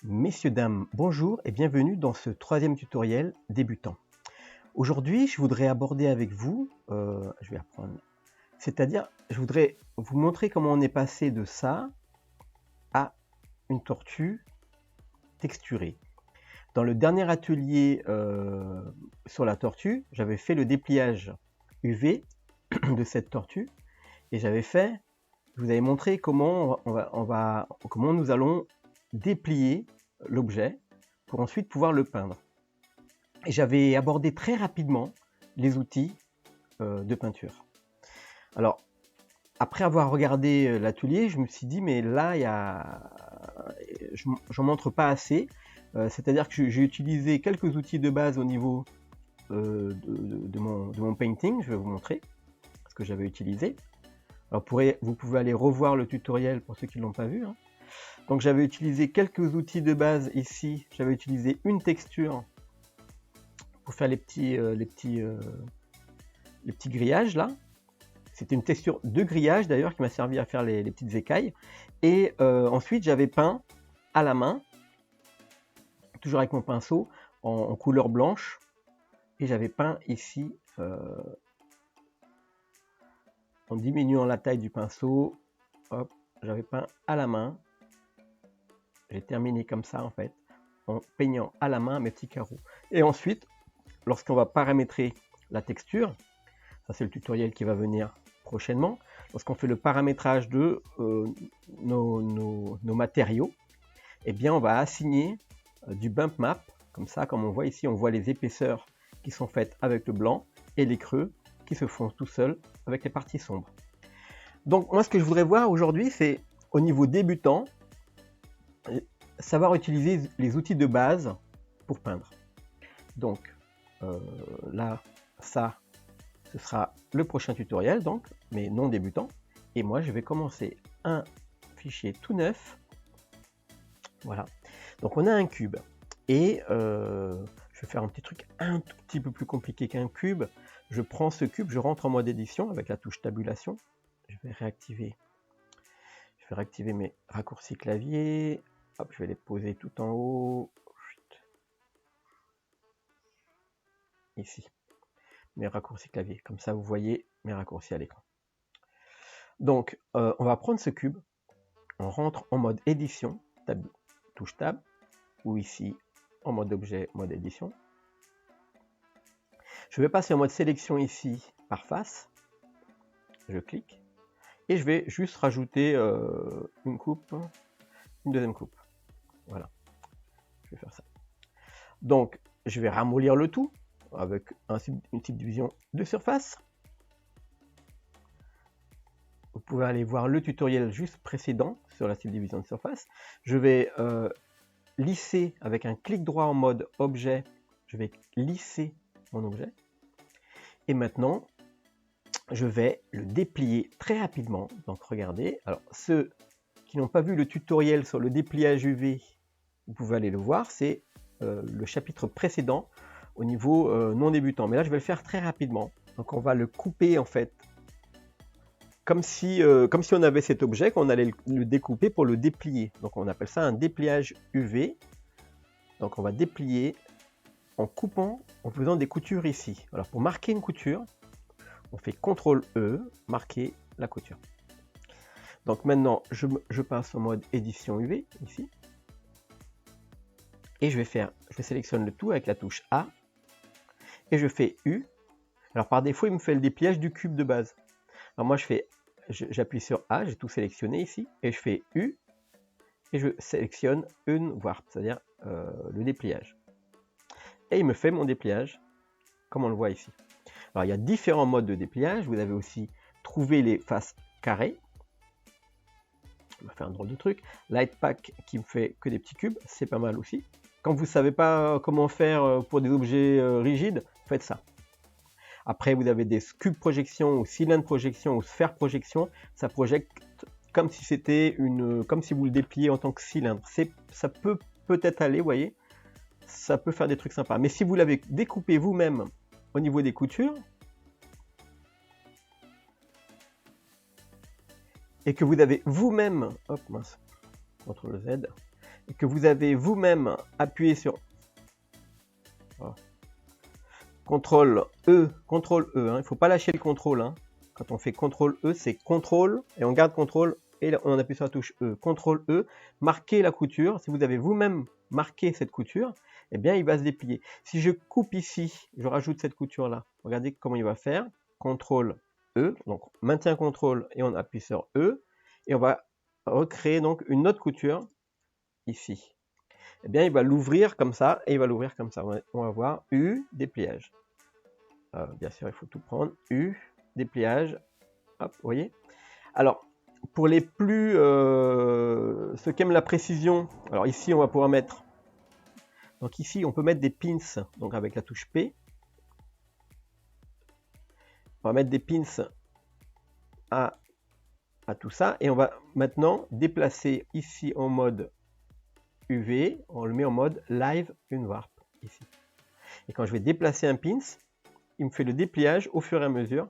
Messieurs, dames, bonjour et bienvenue dans ce troisième tutoriel débutant. Aujourd'hui, je voudrais aborder avec vous, je vais reprendre, c'est-à-dire, je voudrais vous montrer comment on est passé de ça à une tortue texturée. Dans le dernier atelier sur la tortue, j'avais fait le dépliage UV de cette tortue et je vous avais montré comment comment nous allons déplier l'objet pour ensuite pouvoir le peindre. Et j'avais abordé très rapidement les outils de peinture. Alors, après avoir regardé l'atelier, je me suis dit, mais là, j'en montre pas assez. C'est-à-dire que j'ai utilisé quelques outils de base au niveau de mon painting. Je vais vous montrer ce que j'avais utilisé. Alors, vous pouvez aller revoir le tutoriel pour ceux qui ne l'ont pas vu. Hein. Donc, j'avais utilisé quelques outils de base ici. J'avais utilisé une texture pour faire les petits grillages là. C'était une texture de grillage d'ailleurs qui m'a servi à faire les petites écailles. Et ensuite, j'avais peint à la main, toujours avec mon pinceau, en couleur blanche. Et j'avais peint ici, en diminuant la taille du pinceau, hop, j'avais peint à la main. J'ai terminé comme ça en fait, en peignant à la main mes petits carreaux. Et ensuite, lorsqu'on va paramétrer la texture, ça c'est le tutoriel qui va venir prochainement, lorsqu'on fait le paramétrage de nos matériaux, eh bien on va assigner du bump map, comme ça, comme on voit ici, on voit les épaisseurs qui sont faites avec le blanc et les creux qui se font tout seuls avec les parties sombres. Donc moi ce que je voudrais voir aujourd'hui, c'est au niveau débutant, savoir utiliser les outils de base pour peindre. Donc là, ça, ce sera le prochain tutoriel, donc, mais non débutant. Et moi, je vais commencer un fichier tout neuf. Voilà. Donc, on a un cube. Et je vais faire un petit truc un tout petit peu plus compliqué qu'un cube. Je prends ce cube, je rentre en mode édition avec la touche tabulation. Je vais réactiver mes raccourcis clavier. Hop, je vais les poser tout en haut. Ici. Mes raccourcis clavier. Comme ça, vous voyez mes raccourcis à l'écran. Donc, on va prendre ce cube. On rentre en mode édition, touche tab, ou ici, en mode objet, mode édition. Je vais passer en mode sélection ici, par face. Je clique. Et je vais juste rajouter une deuxième coupe. Voilà. Je vais faire ça. Donc, je vais ramollir le tout avec une subdivision de surface. Vous pouvez aller voir le tutoriel juste précédent sur la subdivision de surface. Je vais lisser avec un clic droit en mode objet. Je vais lisser mon objet. Et maintenant, je vais le déplier très rapidement. Donc regardez, alors ceux qui n'ont pas vu le tutoriel sur le dépliage UV, vous pouvez aller le voir, c'est le chapitre précédent au niveau non débutant. Mais là, je vais le faire très rapidement. Donc on va le couper en fait, comme si on avait cet objet, qu'on allait le découper pour le déplier. Donc on appelle ça un dépliage UV. Donc on va déplier en coupant, en faisant des coutures ici. Alors pour marquer une couture, on fait CTRL-E, marquer la couture. Donc maintenant, je passe en mode édition UV, ici. Et je sélectionne le tout avec la touche A. Et je fais U. Alors par défaut, il me fait le dépliage du cube de base. Alors moi, j'appuie sur A, j'ai tout sélectionné ici. Et je fais U. Et je sélectionne Unwarp, c'est-à-dire le dépliage. Et il me fait mon dépliage, comme on le voit ici. Alors il y a différents modes de dépliage. Vous avez aussi trouvé les faces carrées. On va faire un drôle de truc. Lightpack qui me fait que des petits cubes, c'est pas mal aussi. Quand vous ne savez pas comment faire pour des objets rigides, faites ça. Après, vous avez des cube projection ou cylindre projection ou sphère projection. Ça projette comme si c'était comme si vous le dépliez en tant que cylindre. Ça peut peut-être aller, vous voyez. Ça peut faire des trucs sympas. Mais si vous l'avez découpé vous-même au niveau des coutures, et que vous avez vous-même, hop mince, CTRL Z, et que vous avez vous-même appuyé sur CTRL E, hein. Il ne faut pas lâcher le CTRL. Hein. Quand on fait CTRL E, c'est CTRL et on garde CTRL et on appuie sur la touche E. CTRL E, marquez la couture. Si vous avez vous-même marqué cette couture, eh bien il va se déplier. Si je coupe ici, je rajoute cette couture là. Regardez comment il va faire. CTRL E, donc maintien CTRL et on appuie sur E et on va recréer donc une autre couture ici. Eh bien il va l'ouvrir comme ça et il va l'ouvrir comme ça. On va voir U, dépliage. Bien sûr, il faut tout prendre. U, dépliage. Hop, vous voyez. Alors, pour les plus... ceux qui aiment la précision, alors ici, on va pouvoir mettre... Donc ici, on peut mettre des pins, donc avec la touche P. On va mettre des pins à tout ça. Et on va maintenant déplacer ici en mode UV. On le met en mode Live Unwarp, ici. Et quand je vais déplacer un pins, il me fait le dépliage au fur et à mesure.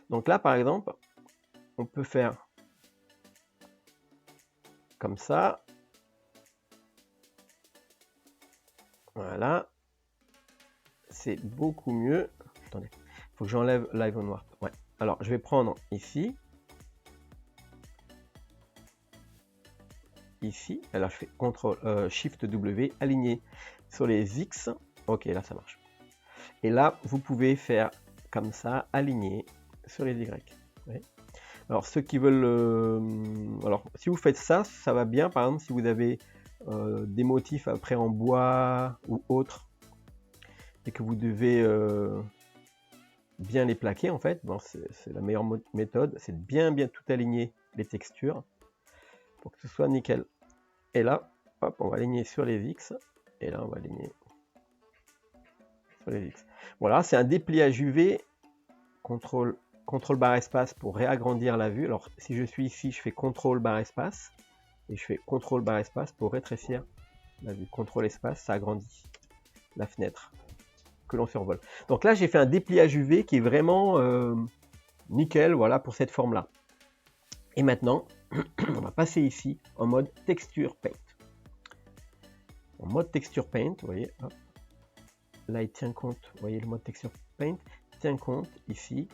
Donc là, par exemple, on peut faire comme ça. Voilà. C'est beaucoup mieux. Attendez, il faut que j'enlève Live Unwarp. Ouais. Alors, je vais prendre ici. Ici. Alors, je fais CTRL, SHIFT W, aligner sur les X. Ok, là, ça marche. Et là, vous pouvez faire comme ça, aligner sur les Y. Ouais. Alors, ceux qui veulent... alors, si vous faites ça, ça va bien. Par exemple, si vous avez des motifs après en bois ou autre, et que vous devez bien les plaquer, en fait, bon, c'est la meilleure méthode, c'est de bien tout aligner les textures pour que ce soit nickel. Et là, hop, on va aligner sur les X, et là, on va aligner sur les X. Voilà, c'est un dépliage UV, CTRL barre espace pour réagrandir la vue. Alors, si je suis ici, je fais CTRL barre espace, et je fais CTRL barre espace pour rétrécir la vue. CTRL espace, ça agrandit la fenêtre que l'on survole. Donc là, j'ai fait un dépliage UV qui est vraiment nickel, voilà, pour cette forme-là. Et maintenant, on va passer ici en mode Texture Paint. En mode Texture Paint, vous voyez, hop. Là, il tient compte, vous voyez, le mode Texture Paint tient compte ici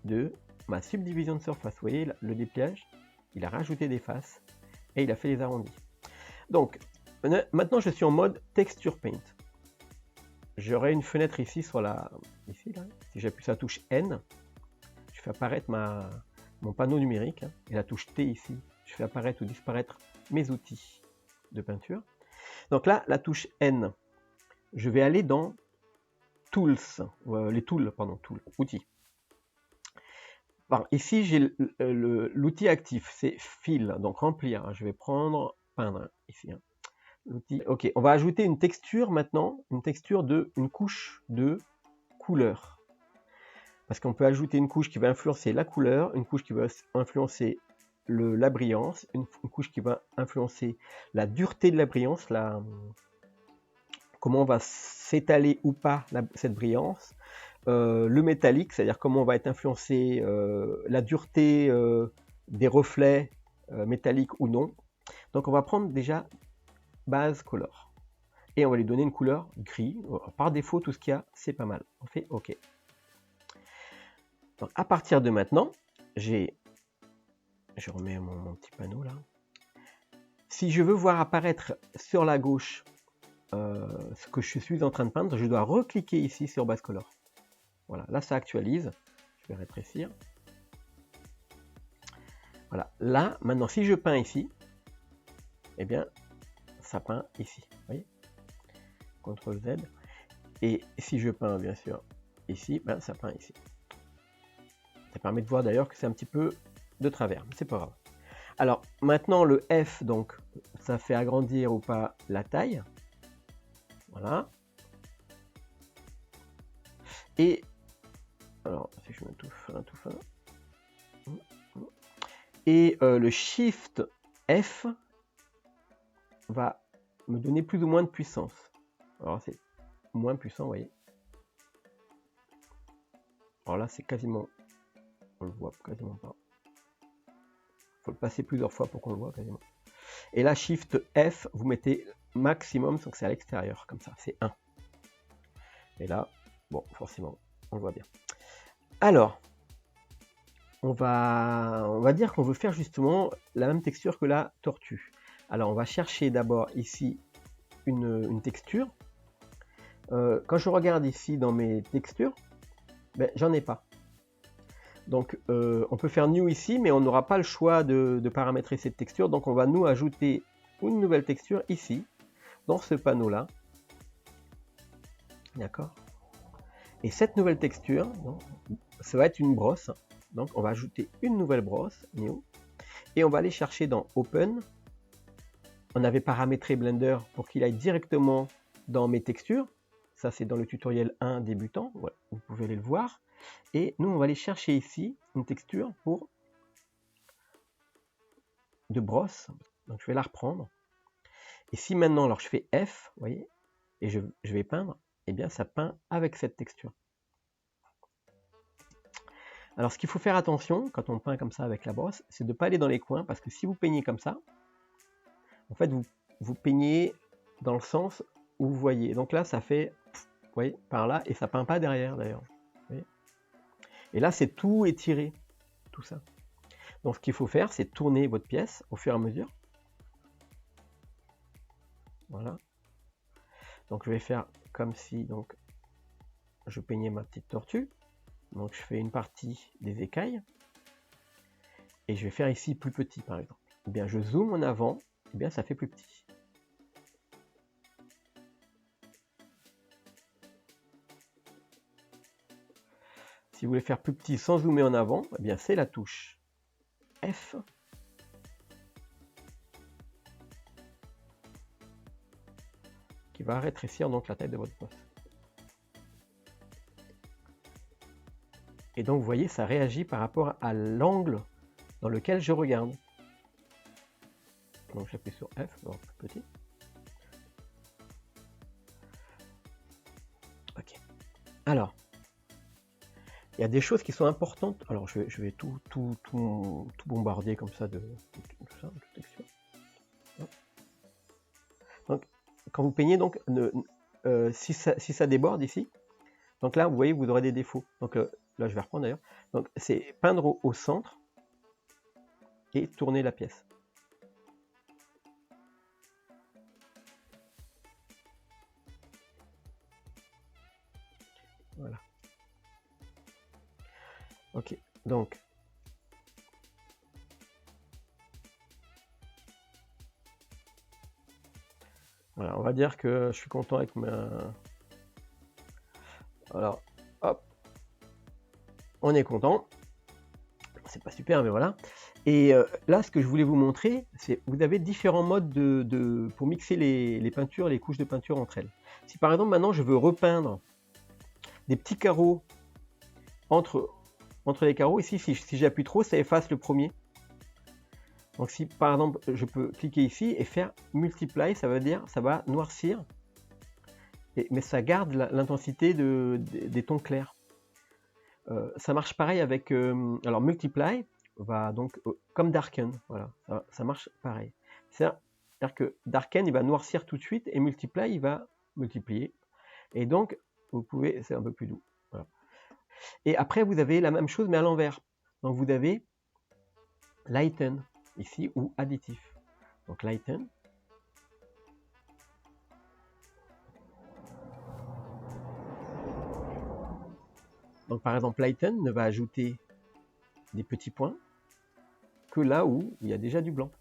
de ma subdivision de surface. Vous voyez, le dépliage, il a rajouté des faces et il a fait les arrondis. Donc, maintenant, je suis en mode Texture Paint. J'aurai une fenêtre ici sur la... Ici, là. Si j'appuie sur la touche N, je fais apparaître mon panneau numérique. Hein, et la touche T ici, je fais apparaître ou disparaître mes outils de peinture. Donc là, la touche N, je vais aller dans Tools, les Tools, pardon, Tools, outils. Alors, ici, j'ai l'outil actif, c'est Fill, donc remplir. Hein, je vais prendre peindre ici. Hein. L'outil. Ok, on va ajouter une texture maintenant, une texture de une couche de couleur. Parce qu'on peut ajouter une couche qui va influencer la couleur, une couche qui va influencer la brillance, une couche qui va influencer la dureté de la brillance, comment va s'étaler ou pas cette brillance, le métallique, c'est-à-dire comment va être influencé la dureté des reflets métalliques ou non. Donc on va prendre déjà base color et on va lui donner une couleur gris. Par défaut, tout ce qu'il y a, c'est pas mal. On fait OK. Donc à partir de maintenant, je remets mon petit panneau là. Si je veux voir apparaître sur la gauche ce que je suis en train de peindre, je dois recliquer ici sur base color. Voilà, là ça actualise. Je vais rétrécir. Voilà, là maintenant si je peins ici, eh bien ça peint ici. Vous voyez, CTRL Z. Et si je peins bien sûr ici, ben, ça peint ici. Ça permet de voir d'ailleurs que c'est un petit peu de travers, mais c'est pas grave. Alors maintenant le F, donc ça fait agrandir ou pas la taille. Voilà. Et alors si je mets tout fin. Et le Shift F va me donner plus ou moins de puissance. Alors c'est moins puissant, vous voyez. Alors là c'est quasiment, on le voit quasiment pas. Il faut le passer plusieurs fois pour qu'on le voit quasiment. Et là, Shift F, vous mettez maximum, donc c'est à l'extérieur, comme ça, c'est 1. Et là, bon, forcément, on le voit bien. Alors, on va dire qu'on veut faire justement la même texture que la tortue. Alors, on va chercher d'abord ici une texture. Quand je regarde ici dans mes textures, ben, j'en ai pas. Donc, on peut faire New ici, mais on n'aura pas le choix de paramétrer cette texture. Donc, on va nous ajouter une nouvelle texture ici, dans ce panneau-là. D'accord? Et cette nouvelle texture, donc, ça va être une brosse. Donc, on va ajouter une nouvelle brosse, New. Et on va aller chercher dans Open. On avait paramétré Blender pour qu'il aille directement dans mes textures. Ça, c'est dans le tutoriel 1 débutant. Voilà, vous pouvez aller le voir. Et nous, on va aller chercher ici une texture de brosse. Donc, je vais la reprendre. Et si maintenant, alors je fais F, vous voyez, et je vais peindre, eh bien, ça peint avec cette texture. Alors, ce qu'il faut faire attention quand on peint comme ça avec la brosse, c'est de ne pas aller dans les coins, parce que si vous peignez comme ça, en fait, vous peignez dans le sens où vous voyez. Donc là, ça fait, vous voyez, par là, et ça peint pas derrière, d'ailleurs. Et là, c'est tout étiré, tout ça. Donc, ce qu'il faut faire, c'est tourner votre pièce au fur et à mesure. Voilà. Donc, je vais faire comme si donc, je peignais ma petite tortue. Donc, je fais une partie des écailles. Et je vais faire ici plus petit, par exemple. Eh bien, je zoome en avant, eh bien, ça fait plus petit. Si vous voulez faire plus petit sans zoomer en avant, eh bien, c'est la touche F. Qui va rétrécir donc la taille de votre poste. Et donc, vous voyez, ça réagit par rapport à l'angle dans lequel je regarde. Donc, j'appuie sur F, donc plus petit. Ok. Alors, il y a des choses qui sont importantes. Alors, je vais tout bombarder comme ça de tout ça, de texture. Donc, quand vous peignez, donc, si ça déborde ici, donc là, vous voyez, vous aurez des défauts. Donc là, je vais reprendre d'ailleurs. Donc, c'est peindre au centre et tourner la pièce. Voilà. Ok, donc. Voilà, on va dire que je suis content avec ma... Alors, hop. On est content. C'est pas super, mais voilà. Et là, ce que je voulais vous montrer, c'est vous avez différents modes pour mixer les peintures, les couches de peinture entre elles. Si par exemple, maintenant, je veux repeindre des petits carreaux entre les carreaux, ici, si j'appuie trop, ça efface le premier. Donc si par exemple, je peux cliquer ici et faire multiply, ça veut dire ça va noircir, mais ça garde l'intensité des tons clairs. Ça marche pareil avec, alors multiply va donc, comme darken, voilà, ça marche pareil. C'est-à-dire que darken, il va noircir tout de suite, et multiply, il va multiplier. Et donc, vous pouvez, c'est un peu plus doux. Voilà. Et après, vous avez la même chose, mais à l'envers. Donc, vous avez lighten, ici, ou additif. Donc, lighten. Donc, par exemple, lighten ne va ajouter des petits points que là où il y a déjà du blanc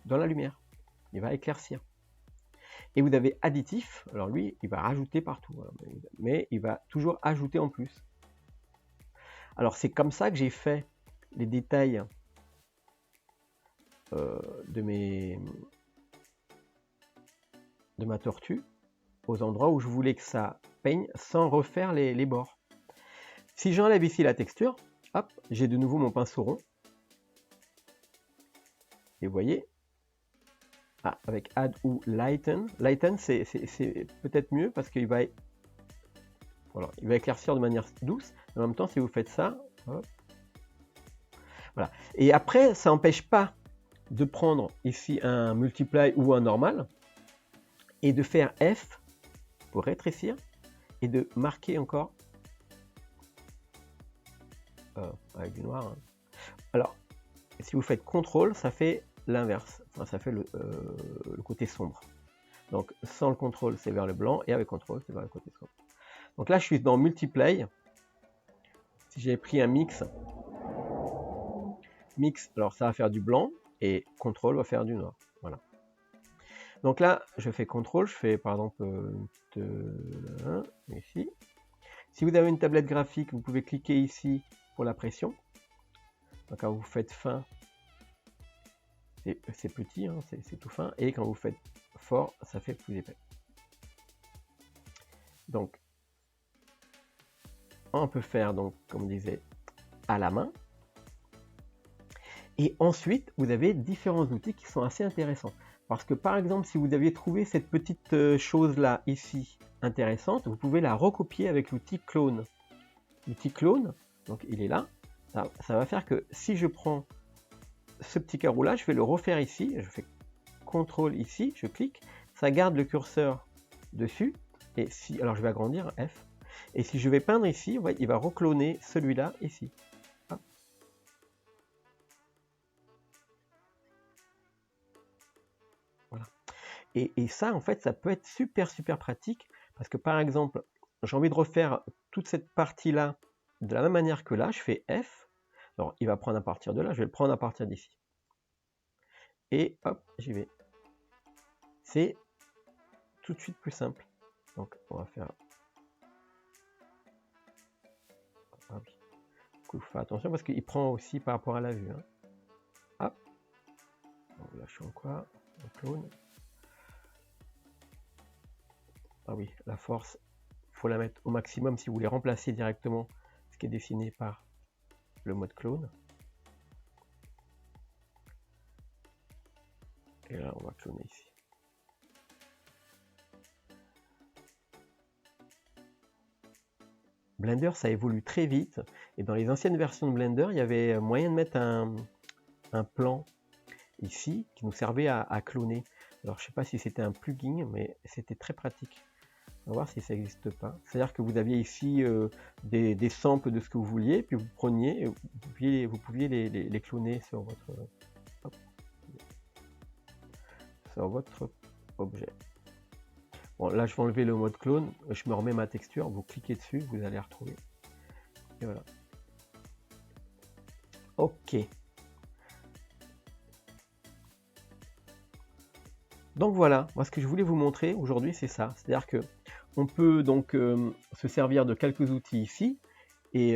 dans la lumière. Il va éclaircir. Et vous avez additif, alors lui, il va rajouter partout, mais il va toujours ajouter en plus. Alors c'est comme ça que j'ai fait les détails de ma tortue, aux endroits où je voulais que ça peigne sans refaire les bords. Si j'enlève ici la texture, hop, j'ai de nouveau mon pinceau rond. Et vous voyez, avec Add ou Lighten. Lighten, c'est peut-être mieux parce qu'il va, voilà, il va éclaircir de manière douce. En même temps, si vous faites ça, hop, voilà. Et après, ça n'empêche pas de prendre ici un multiply ou un normal et de faire F pour rétrécir et de marquer encore avec du noir. Hein. Alors, si vous faites CTRL, ça fait l'inverse, enfin, ça fait le côté sombre. Donc sans le CTRL, c'est vers le blanc, et avec CTRL, c'est vers le côté sombre. Donc là, je suis dans Multiply. Si j'avais pris un mix, alors ça va faire du blanc, et CTRL va faire du noir. Voilà. Donc là, je fais CTRL, je fais par exemple ici. Si vous avez une tablette graphique, vous pouvez cliquer ici pour la pression. Donc quand vous faites fin, c'est petit, hein, c'est tout fin, et quand vous faites fort, ça fait plus épais. Donc, on peut faire, donc, comme on disait, à la main. Et ensuite, vous avez différents outils qui sont assez intéressants. Parce que, par exemple, si vous aviez trouvé cette petite chose-là, ici, intéressante, vous pouvez la recopier avec l'outil clone. L'outil clone, donc il est là, ça va faire que si je prends ce petit carreau-là, je vais le refaire ici, je fais CTRL ici, je clique, ça garde le curseur dessus, et si, alors je vais agrandir, F, et si je vais peindre ici, il va recloner celui-là ici. Hop. Voilà. Et ça, en fait, ça peut être super pratique, parce que par exemple, j'ai envie de refaire toute cette partie-là de la même manière que là, je fais F, alors il va prendre à partir de là, je vais le prendre à partir d'ici. Et hop, j'y vais. C'est tout de suite plus simple. Donc on va faire... Ah oui. Du coup, faut faire attention parce qu'il prend aussi par rapport à la vue. Hein. Hop. Donc là, je suis en quoi? En clone. Ah oui, la force, faut la mettre au maximum si vous voulez remplacer directement ce qui est dessiné par le mode clone. Et là, on va cloner ici. Blender, ça évolue très vite. Et dans les anciennes versions de Blender, il y avait moyen de mettre un plan ici qui nous servait à cloner. Alors, je ne sais pas si c'était un plugin, mais c'était très pratique. On va voir si ça n'existe pas. C'est-à-dire que vous aviez ici des samples de ce que vous vouliez, puis vous preniez, vous pouviez les cloner sur votre objet. Bon, là, je vais enlever le mode clone, je me remets ma texture, vous cliquez dessus, vous allez la retrouver. Et voilà. Ok. Donc voilà, moi ce que je voulais vous montrer aujourd'hui, c'est ça. C'est-à-dire que on peut donc se servir de quelques outils ici, et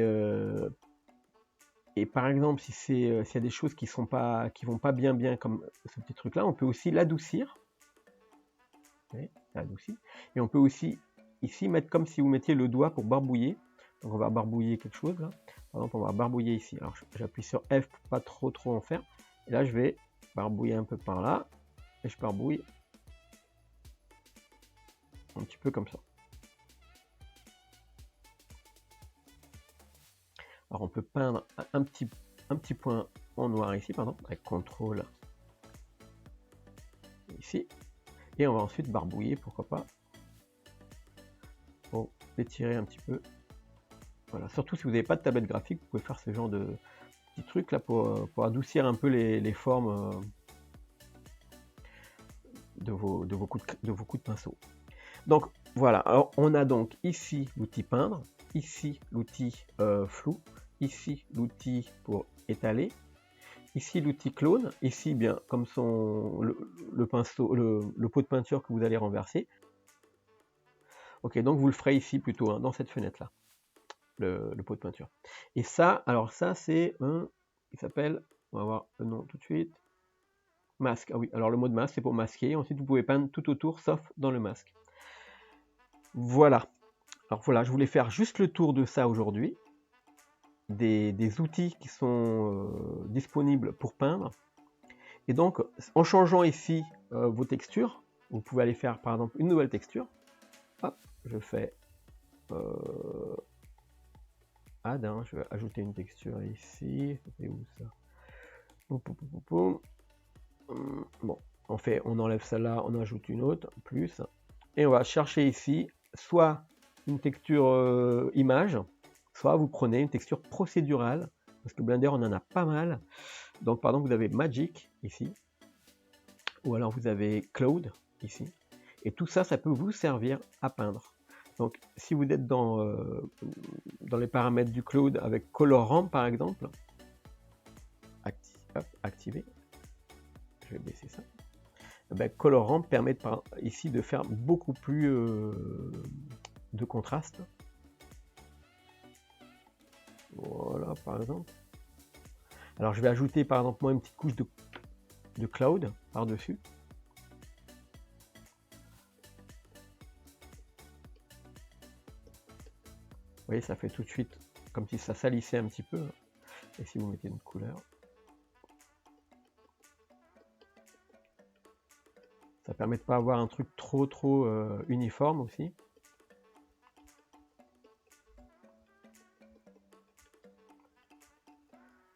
par exemple, s'il y a des choses qui vont pas bien comme ce petit truc-là, on peut aussi l'adoucir. Adouci. Et on peut aussi ici mettre comme si vous mettiez le doigt pour barbouiller. Donc on va barbouiller quelque chose là. Par exemple, on va barbouiller ici. Alors j'appuie sur F pour pas trop en faire. Et là, je vais barbouiller un peu par là. Et je barbouille un petit peu comme ça. Alors on peut peindre un petit point en noir ici, pardon, avec CTRL ici. Et on va ensuite barbouiller, pourquoi pas, pour l'étirer un petit peu. Voilà, surtout si vous n'avez pas de tablette graphique, vous pouvez faire ce genre de petits trucs là pour adoucir un peu les formes de vos coups de pinceau. Donc voilà, alors on a donc ici l'outil peindre, ici l'outil flou, ici l'outil pour étaler, ici l'outil clone, ici bien comme le pinceau, le pot de peinture que vous allez renverser. Ok, donc vous le ferez ici plutôt, hein, dans cette fenêtre là, le pot de peinture. Et ça, alors ça c'est il s'appelle, on va voir le nom tout de suite, masque. Ah oui, alors le mot de masque c'est pour masquer, ensuite vous pouvez peindre tout autour sauf dans le masque. Voilà, alors voilà, je voulais faire juste le tour de ça aujourd'hui, des outils qui sont disponibles pour peindre. Et donc, en changeant ici vos textures, vous pouvez aller faire par exemple une nouvelle texture. Hop, je fais add, hein, je vais ajouter une texture ici. C'est où ça? Bon, on enlève celle-là, on ajoute une autre, plus. Et on va chercher ici, soit une texture image, soit vous prenez une texture procédurale, parce que Blender, on en a pas mal. Donc, par exemple, vous avez Magic, ici, ou alors vous avez Cloud, ici. Et tout ça, ça peut vous servir à peindre. Donc, si vous êtes dans les paramètres du Cloud avec Color Ramp, par exemple, activer, je vais baisser ça. Ben, Color Ramp permet ici de faire beaucoup plus de contraste. Voilà, par exemple. Alors, je vais ajouter, par exemple, moi, une petite couche de Cloud par-dessus. Vous voyez, ça fait tout de suite comme si ça salissait un petit peu. Et si vous mettez une couleur, ça permet de pas avoir un truc trop uniforme aussi.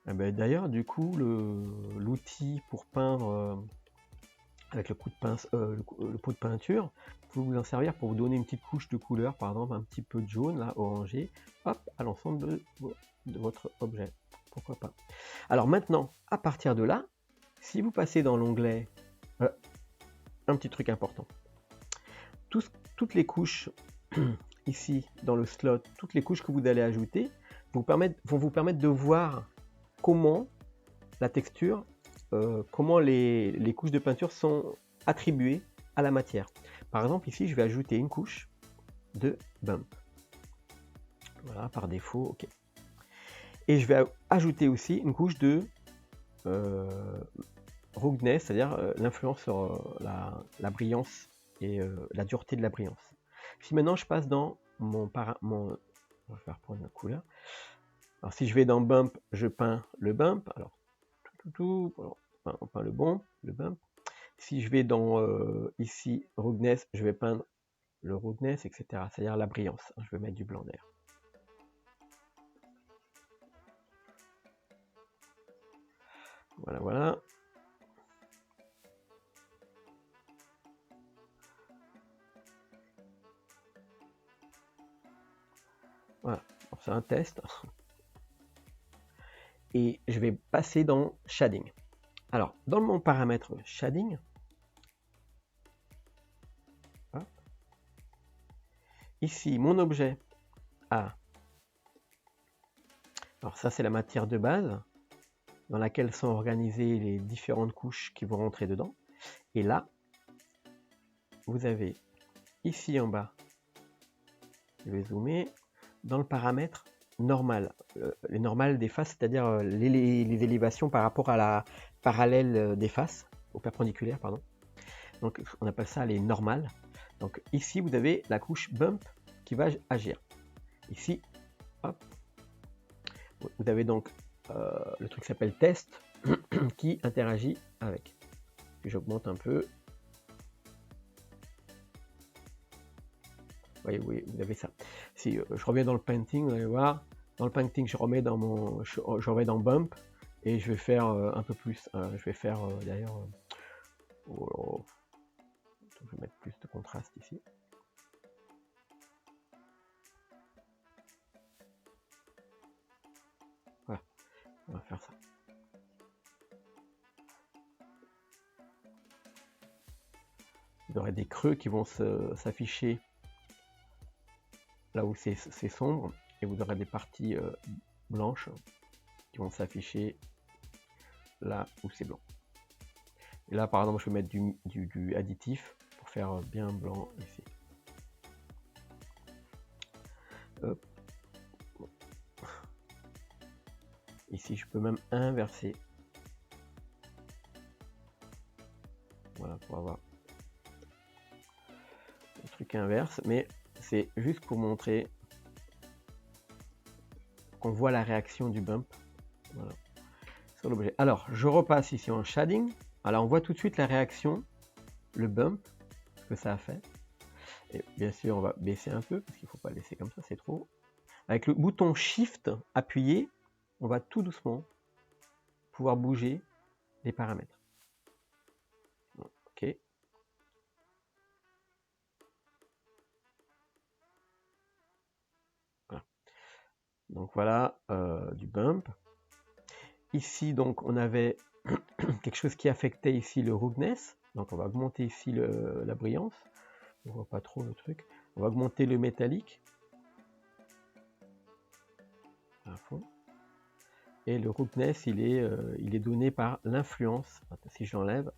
D'ailleurs, du coup, l'outil pour peindre avec le pot de peinture, vous pouvez vous en servir pour vous donner une petite couche de couleur, par exemple un petit peu de jaune, là, orangé, hop, à l'ensemble de votre objet. Pourquoi pas. Alors maintenant, à partir de là, si vous passez dans l'onglet, un petit truc important, toutes les couches, ici, dans le slot, toutes les couches que vous allez ajouter vont vous permettre de voir comment la texture, comment les couches de peinture sont attribuées à la matière. Par exemple, ici, je vais ajouter une couche de bump. Voilà, par défaut, ok. Et je vais ajouter aussi une couche de ruggedness, c'est-à-dire l'influence sur la brillance et la dureté de la brillance. Si maintenant je passe dans on va faire prendre la couleur. Alors si je vais dans bump, je peins le bump. Alors on peint le bump. Si je vais dans ici ruggedness, je vais peindre le ruggedness, etc. C'est-à-dire la brillance. Je vais mettre du blanc d'air. Voilà, voilà. Voilà, c'est un test. Et je vais passer dans shading. Alors, dans mon paramètre shading, hop, ici, mon objet a, alors ça c'est la matière de base, dans laquelle sont organisées les différentes couches qui vont rentrer dedans. Et là, vous avez ici en bas, je vais zoomer, dans le paramètre normal, les normales des faces, c'est-à-dire les élévations par rapport à la parallèle des faces, au perpendiculaire, pardon. Donc on appelle ça les normales. Donc ici vous avez la couche bump qui va agir. Ici, hop, vous avez donc le truc qui s'appelle test qui interagit avec. J'augmente un peu. Oui, vous avez ça. Si je reviens dans le painting, vous allez voir, dans le painting, je remets dans bump et je vais faire un peu plus. Je vais faire d'ailleurs, je vais mettre plus de contraste ici. Voilà, on va faire ça. Vous aurez des creux qui vont s'afficher là où c'est sombre, et vous aurez des parties blanches qui vont s'afficher là où c'est blanc. Et là, par exemple, je vais mettre du additif pour faire bien blanc ici. Hop. Ici, je peux même inverser. Voilà, pour avoir le truc inverse, mais c'est juste pour montrer qu'on voit la réaction du bump, voilà, sur l'objet. Alors, je repasse ici en shading. Alors, on voit tout de suite la réaction, le bump, ce que ça a fait. Et bien sûr, on va baisser un peu, parce qu'il ne faut pas laisser comme ça, c'est trop. Avec le bouton Shift appuyé, on va tout doucement pouvoir bouger les paramètres. Donc voilà, du bump. Ici, donc, on avait quelque chose qui affectait ici le roughness. Donc on va augmenter ici la brillance. On voit pas trop le truc. On va augmenter le métallique à fond. Et le roughness, il est donné par l'influence. Si j'enlève,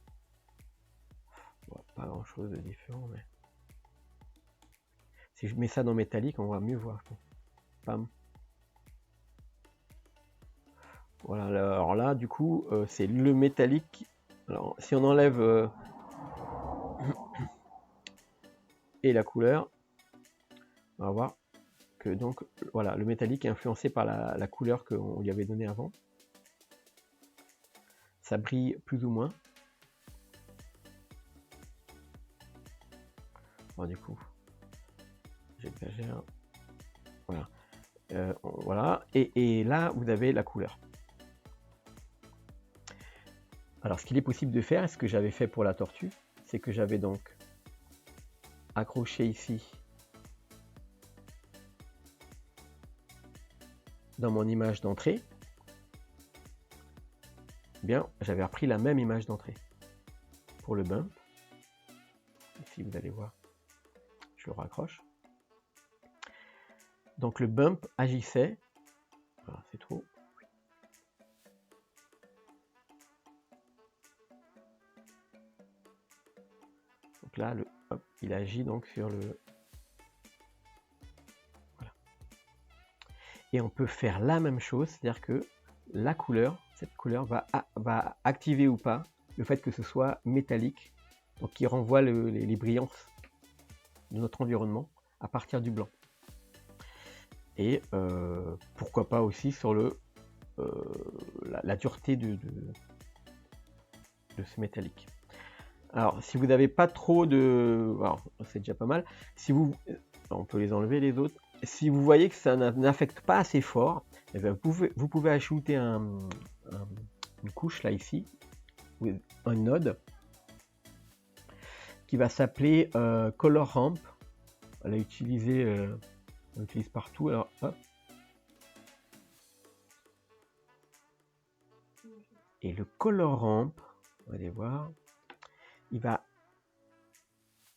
pas grand chose de différent, mais si je mets ça dans métallique, on va mieux voir. Pam. Voilà, alors là, du coup, c'est le métallique. Alors, si on enlève et la couleur, on va voir que donc, voilà, le métallique est influencé par la couleur qu'on lui avait donnée avant. Ça brille plus ou moins. Bon, du coup, j'exagère. Voilà. Voilà. Et là, vous avez la couleur. Alors, ce qu'il est possible de faire, et ce que j'avais fait pour la tortue, c'est que j'avais donc accroché ici dans mon image d'entrée. Bien, j'avais repris la même image d'entrée pour le bump. Ici, vous allez voir, je le raccroche. Donc le bump agissait. Voilà, c'est trop. Donc là, hop, il agit donc sur le. Voilà. Et on peut faire la même chose, c'est-à-dire que la couleur, cette couleur va activer ou pas le fait que ce soit métallique, donc qui renvoie les brillances de notre environnement à partir du blanc. Et pourquoi pas aussi sur la dureté de ce métallique. Alors, si vous n'avez pas trop de... Alors, c'est déjà pas mal. Si vous... On peut les enlever, les autres. Si vous voyez que ça n'affecte pas assez fort, eh bien, vous pouvez ajouter une couche, là, ici, un node, qui va s'appeler Color Ramp. On l'a utilisé, on l'utilise partout. Alors, hop. Et le Color Ramp, on va aller voir, il va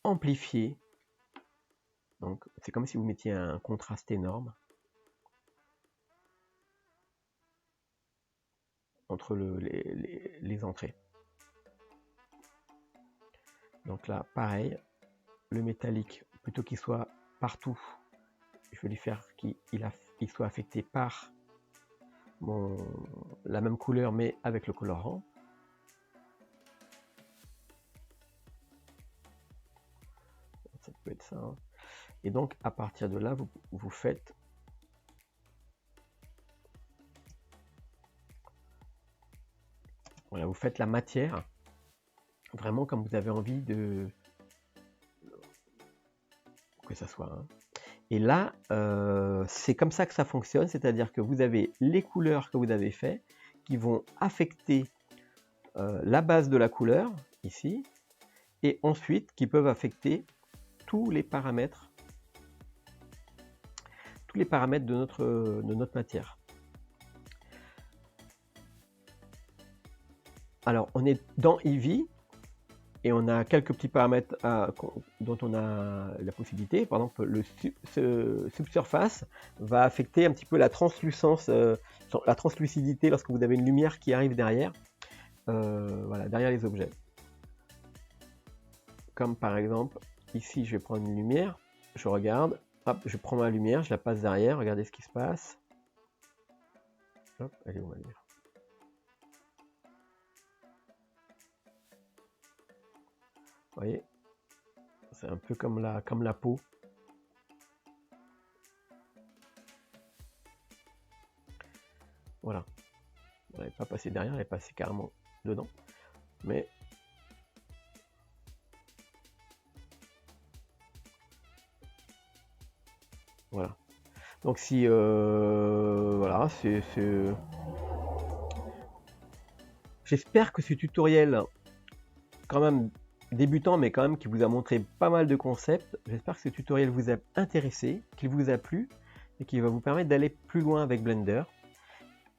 amplifier. Donc, c'est comme si vous mettiez un contraste énorme entre les entrées. Donc là, pareil, le métallique, plutôt qu'il soit partout, je vais lui faire qu'il soit affecté par la même couleur, mais avec le colorant. Ça peut être ça. Hein. Et donc, à partir de là, vous faites voilà, vous faites la matière vraiment comme vous avez envie de que ça soit. Hein. Et là, c'est comme ça que ça fonctionne, c'est-à-dire que vous avez les couleurs que vous avez fait qui vont affecter la base de la couleur, ici, et ensuite qui peuvent affecter tous les paramètres de notre matière. Alors, on est dans Eevee, et on a quelques petits paramètres dont on a la possibilité. Par exemple, le subsurface va affecter un petit peu la translucence, la translucidité lorsque vous avez une lumière qui arrive derrière, voilà, derrière les objets. Comme par exemple, ici je vais prendre une lumière, je regarde, hop, je prends ma lumière, je la passe derrière, regardez ce qui se passe. Hop, elle est où ma lumière ? Vous voyez, c'est un peu comme la peau. Voilà. Elle n'est pas passée derrière, elle est passée carrément dedans. Mais voilà. Donc si voilà, j'espère que ce tutoriel, quand même débutant, mais quand même qui vous a montré pas mal de concepts. J'espère que ce tutoriel vous a intéressé, qu'il vous a plu. et qui va vous permettre d'aller plus loin avec Blender,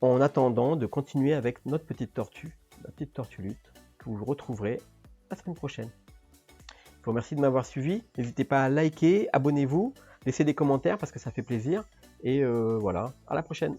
en attendant de continuer avec notre petite tortue, la petite tortulute, que vous retrouverez la semaine prochaine. Je vous remercie de m'avoir suivi. N'hésitez pas à liker, abonnez-vous, laissez des commentaires parce que ça fait plaisir. Et voilà, à la prochaine.